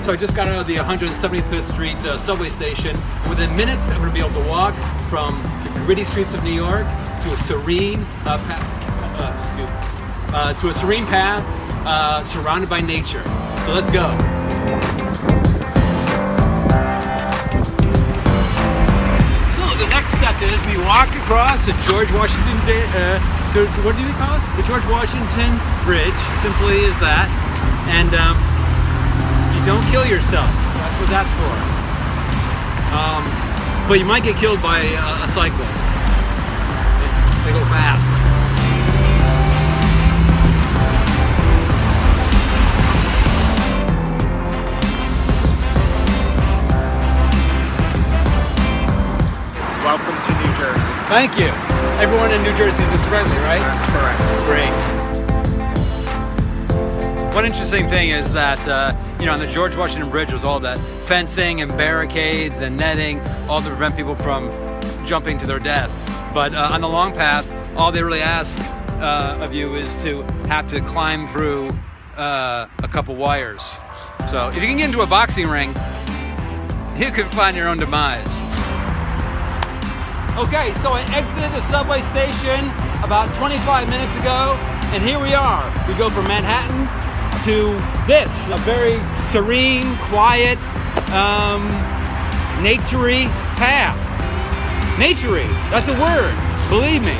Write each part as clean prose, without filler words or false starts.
So I just got out of the 175th Street subway station. Within minutes, I'm going to be able to walk from the gritty streets of New York to a serene path, surrounded by nature. So let's go. So the next step is we walk across the George Washington, what do we call it? The George Washington Bridge, simply is that. And you don't kill yourself, that's what that's for. But you might get killed by a cyclist. They go fast. Welcome to New Jersey. Thank you. Everyone in New Jersey is friendly, right? That's correct. Great. One interesting thing is that, you know, on the George Washington Bridge was all that fencing and barricades and netting, all to prevent people from jumping to their death. But on the long path, all they really ask of you is to have to climb through a couple wires. So if you can get into a boxing ring, you can find your own demise. Okay, so I exited the subway station about 25 minutes ago, and here we are. We go from Manhattan to this, a very serene, quiet, nature-y path. Nature-y, that's a word, believe me.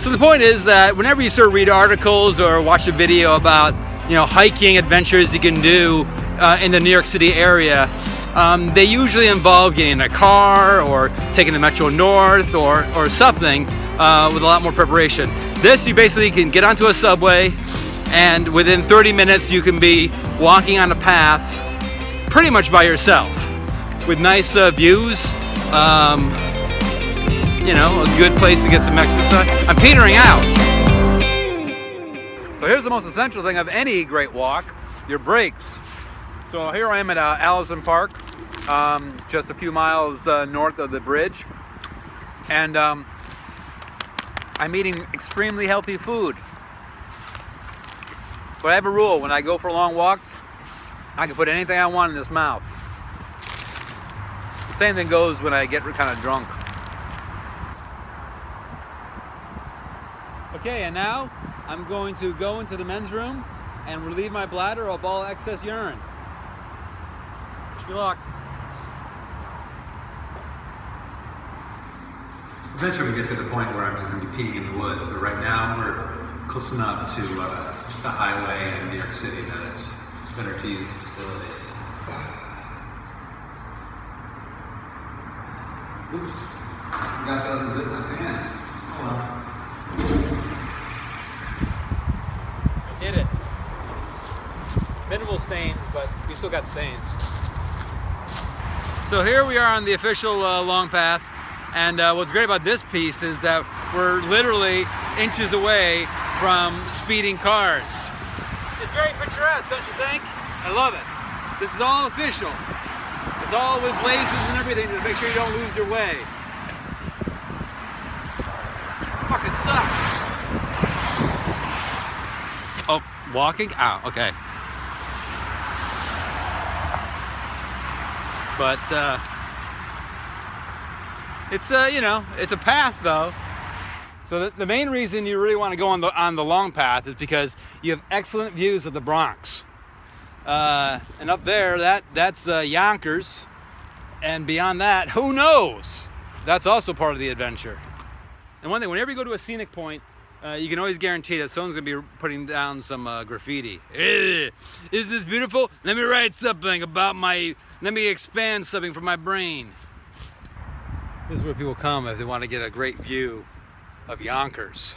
So the point is that whenever you sort of read articles or watch a video about, you know, hiking adventures you can do in the New York City area, they usually involve getting in a car or taking the Metro North or something with a lot more preparation. This, you basically can get onto a subway, and within 30 minutes you can be walking on a path pretty much by yourself with nice views, you know, a good place to get some exercise. I'm petering out. So here's the most essential thing of any great walk, your brakes. So here I am at Allison Park, just a few miles north of the bridge, and I'm eating extremely healthy food. But I have a rule: when I go for long walks, I can put anything I want in this mouth. The same thing goes when I get kind of drunk. Okay, and now I'm going to go into the men's room and relieve my bladder of all excess urine. Wish me luck. Eventually we get to the point where I'm just going to be peeing in the woods, but right now we're close enough to the highway in New York City that it's better to use facilities. Oops, forgot to unzip my pants. Hold on. Hit it. Minimal stains, but we still got stains. So here we are on the official long path, and what's great about this piece is that we're literally inches away from speeding cars. It's very picturesque, don't you think? I love it. This is all official. It's all with blazes and everything to make sure you don't lose your way. Fucking sucks. Oh, walking? Oh, okay. But it's you know, it's a path though. So the main reason you really want to go on the long path is because you have excellent views of the Bronx. And up there, that's Yonkers, and beyond that, who knows? That's also part of the adventure. And one thing, whenever you go to a scenic point, you can always guarantee that someone's going to be putting down some graffiti. Is this beautiful? Let me write something about let me expand something from my brain. This is where people come if they want to get a great view of Yonkers.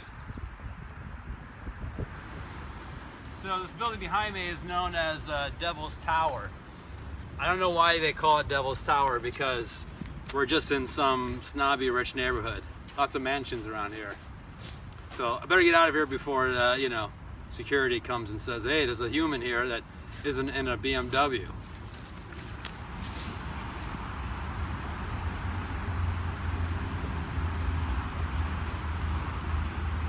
So this building behind me is known as Devil's Tower. I don't know why they call it Devil's Tower, because we're just in some snobby rich neighborhood. Lots of mansions around here. So I better get out of here before you know, security comes and says, hey, there's a human here that isn't in a BMW.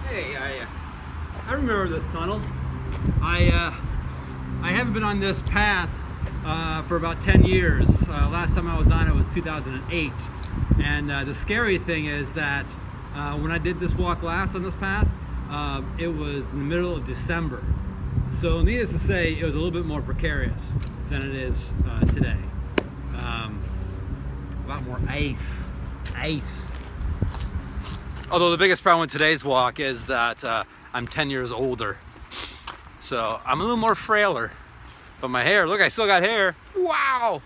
Hey, I remember this tunnel. I haven't been on this path for about 10 years. Last time I was on it was 2008. And the scary thing is that when I did this walk last on this path, it was in the middle of December. So needless to say, it was a little bit more precarious than it is today. A lot more ice. Although the biggest problem with today's walk is that I'm 10 years older. So I'm a little more frailer. But my hair, look, I still got hair. Wow!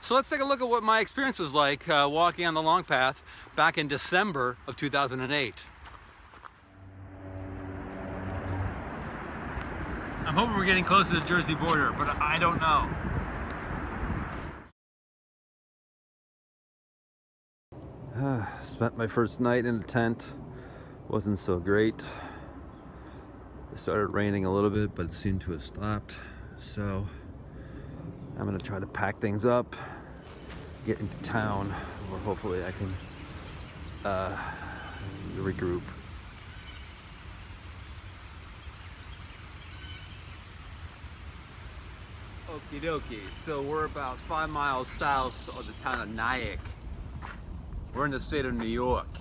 So let's take a look at what my experience was like walking on the long path back in December of 2008. I'm hoping we're getting close to the Jersey border, but I don't know. Spent my first night in a tent. Wasn't so great. It started raining a little bit, but it seemed to have stopped. So I'm gonna try to pack things up, get into town, where hopefully I can regroup. Okie dokie. So we're about 5 miles south of the town of Nyack. We're in the state of New York.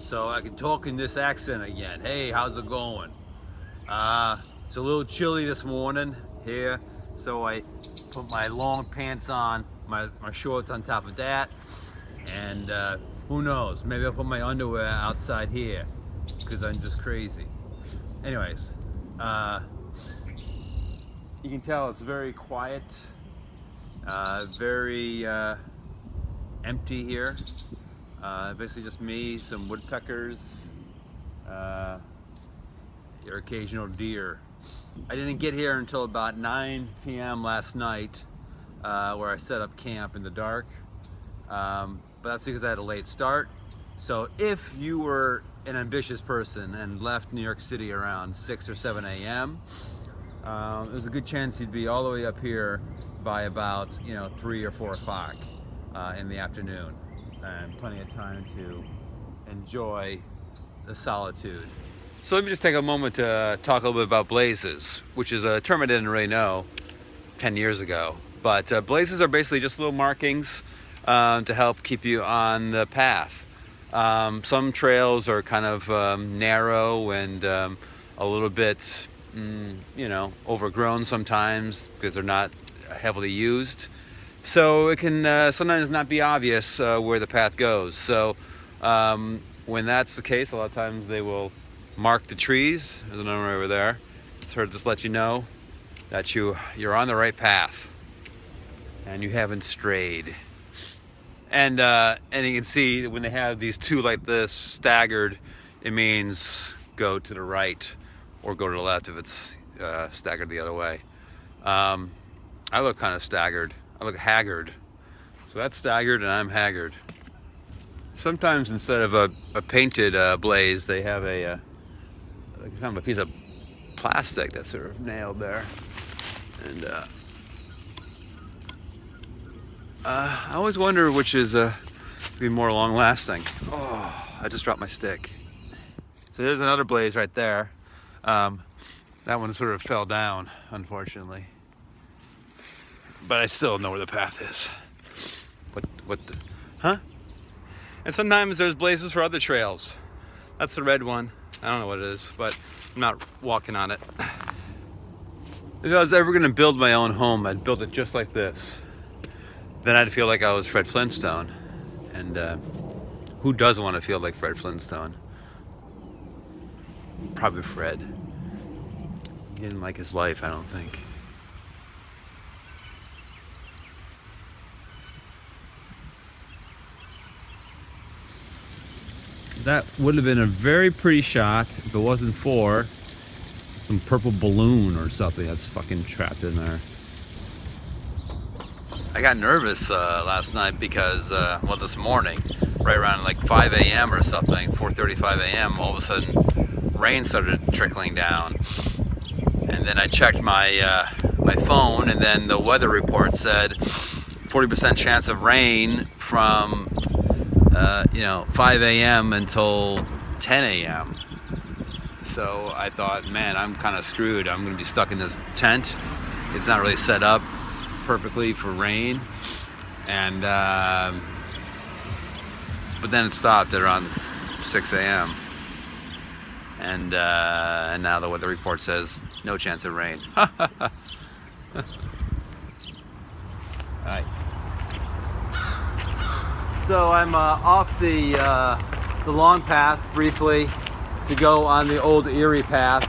So I can talk in this accent again. Hey, how's it going? It's a little chilly this morning here. So I put my long pants on, my shorts on top of that. And who knows, maybe I'll put my underwear outside here because I'm just crazy. Anyways, you can tell it's very quiet, very empty here. Basically just me, some woodpeckers, your occasional deer. I didn't get here until about 9 p.m. last night, where I set up camp in the dark. But that's because I had a late start. So if you were an ambitious person and left New York City around 6 or 7 a.m., there's a good chance you'd be all the way up here by about 3 or 4 o'clock in the afternoon, and plenty of time to enjoy the solitude. So let me just take a moment to talk a little bit about blazes, which is a term I didn't really know 10 years ago. But blazes are basically just little markings to help keep you on the path. Some trails are kind of narrow and a little bit overgrown sometimes because they're not heavily used. So it can sometimes not be obvious where the path goes. So when that's the case, a lot of times they will mark the trees. There's another one over there. Sort of just let you know that you're on the right path and you haven't strayed. And you can see when they have these two like this staggered, it means go to the right or go to the left if it's staggered the other way. I look kind of staggered. I look haggard. So that's staggered and I'm haggard. Sometimes instead of a painted blaze, they have a kind of a piece of plastic that's sort of nailed there. And I always wonder which is be more long-lasting. Oh, I just dropped my stick. So there's another blaze right there. That one sort of fell down, unfortunately. But I still know where the path is. What the, huh? And sometimes there's blazes for other trails. That's the red one. I don't know what it is, but I'm not walking on it. If I was ever gonna build my own home, I'd build it just like this. Then I'd feel like I was Fred Flintstone. And who doesn't want to feel like Fred Flintstone? Probably Fred. He didn't like his life, I don't think. That would have been a very pretty shot if it wasn't for some purple balloon or something that's fucking trapped in there. I got nervous last night because, well, this morning, right around like 5 a.m. or something, 4:35 a.m., all of a sudden rain started trickling down. And then I checked my my phone, and then the weather report said 40% chance of rain from 5 a.m. until 10 a.m. So I thought, man, I'm kind of screwed. I'm going to be stuck in this tent. It's not really set up. perfectly for rain, and but then it stopped at around 6 a.m. And now the weather report says no chance of rain. Alright. So I'm off the long path briefly to go on the old Erie path,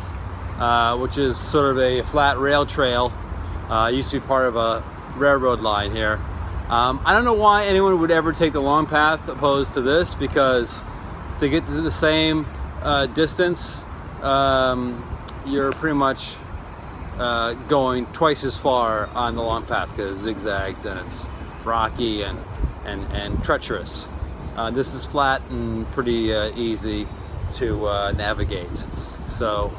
which is sort of a flat rail trail. It used to be part of a railroad line here. I don't know why anyone would ever take the long path opposed to this, because to get to the same distance, you're pretty much going twice as far on the long path, because it zigzags and it's rocky and treacherous. This is flat and pretty easy to navigate. So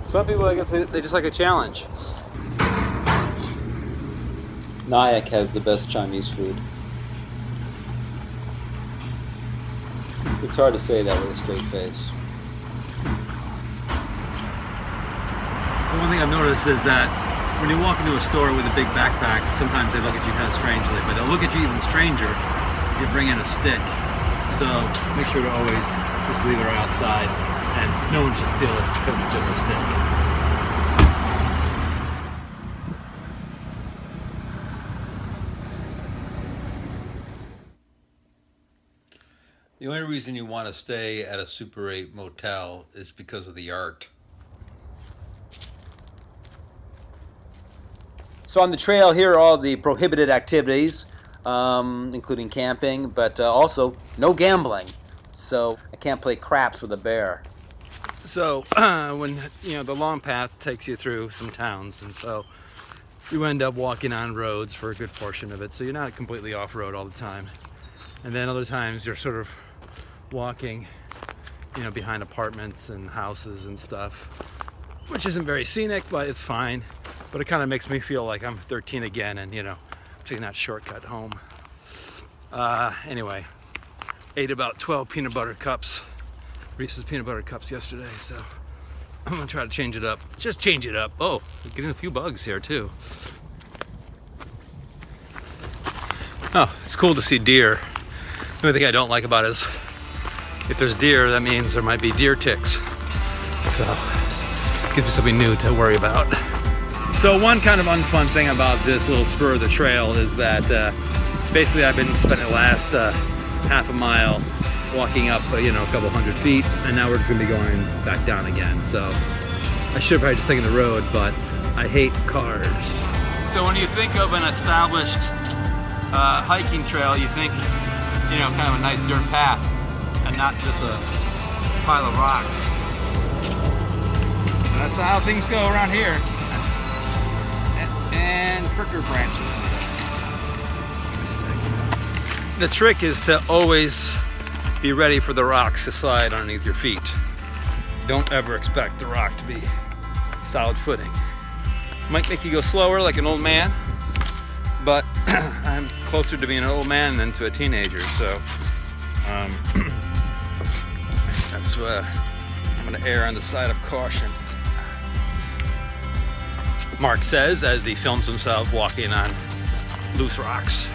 some people, I guess, they just like a challenge. Nyack has the best Chinese food. It's hard to say that with a straight face. The one thing I've noticed is that when you walk into a store with a big backpack, sometimes they look at you kind of strangely, but they'll look at you even stranger if you bring in a stick. So make sure to always just leave it outside, and no one should steal it because it's just a stick. The only reason you want to stay at a Super 8 motel is because of the art. So on the trail here are all the prohibited activities, including camping, but also no gambling. So I can't play craps with a bear. So when the long path takes you through some towns, and so you end up walking on roads for a good portion of it, so you're not completely off-road all the time. And then other times you're sort of walking, behind apartments and houses and stuff, which isn't very scenic, but it's fine. But it kind of makes me feel like I'm 13 again, and taking that shortcut home. Anyway, ate about 12 peanut butter cups, Reese's peanut butter cups yesterday, so I'm gonna try to change it up. Just change it up. Oh, we're getting a few bugs here too. Oh, it's cool to see deer. The only thing I don't like about it is if there's deer, that means there might be deer ticks. So it gives me something new to worry about. So one kind of unfun thing about this little spur of the trail is that basically I've been spending the last half a mile walking up, a couple hundred feet, and now we're just gonna be going back down again. So I should have probably just taken the road, but I hate cars. So when you think of an established hiking trail, you think, kind of a nice dirt path, and not just a pile of rocks. That's how things go around here. And pricker branches. The trick is to always be ready for the rocks to slide underneath your feet. Don't ever expect the rock to be solid footing. Might make you go slower like an old man, but I'm closer to being an old man than to a teenager, so that's I'm gonna err on the side of caution. Mark says as he films himself walking on loose rocks.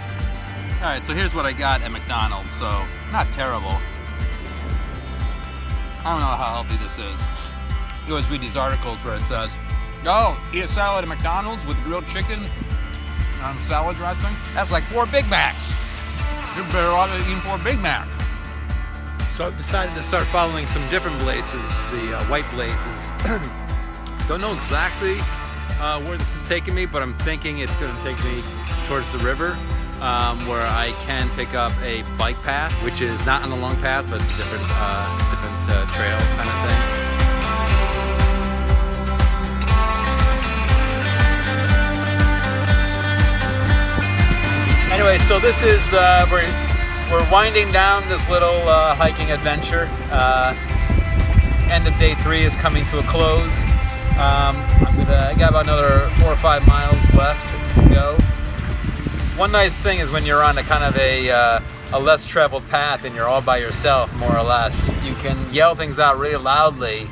All right, so here's what I got at McDonald's. So not terrible. I don't know how healthy this is. You always read these articles where it says, "Oh, eat a salad at McDonald's with grilled chicken, salad dressing. That's like 4 Big Macs. You're better off eating 4 Big Macs." So I've decided to start following some different places, the white places. Don't know exactly where this is taking me, but I'm thinking it's going to take me towards the river, where I can pick up a bike path, which is not on the long path, but it's a different trail kind of thing. Anyway, so this is we're winding down this little hiking adventure. End of day 3 is coming to a close. I got about another 4 or 5 miles left to go. One nice thing is when you're on a kind of a less traveled path and you're all by yourself, more or less, you can yell things out really loudly,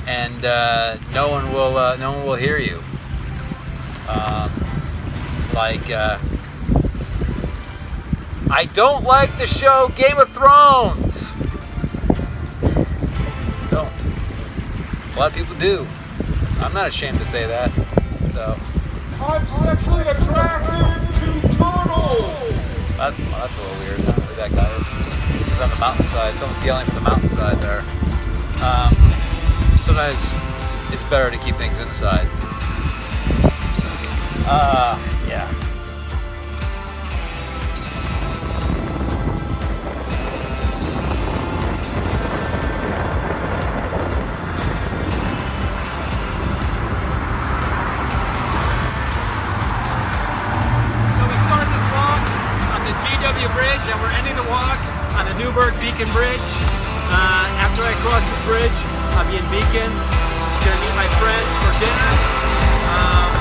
and no one will hear you. like, I don't like the show Game of Thrones. Don't. A lot of people do. I'm not ashamed to say that. So. I'm sexually attracted to turtles! That's a little weird. I don't know who that guy is. He's on the mountainside. Someone's yelling from the mountainside there. Sometimes it's better to keep things inside. Yeah. GW Bridge, and we're ending the walk on the Newburgh Beacon Bridge. After I cross this bridge, I'll be in Beacon. I'm going to meet my friends for dinner.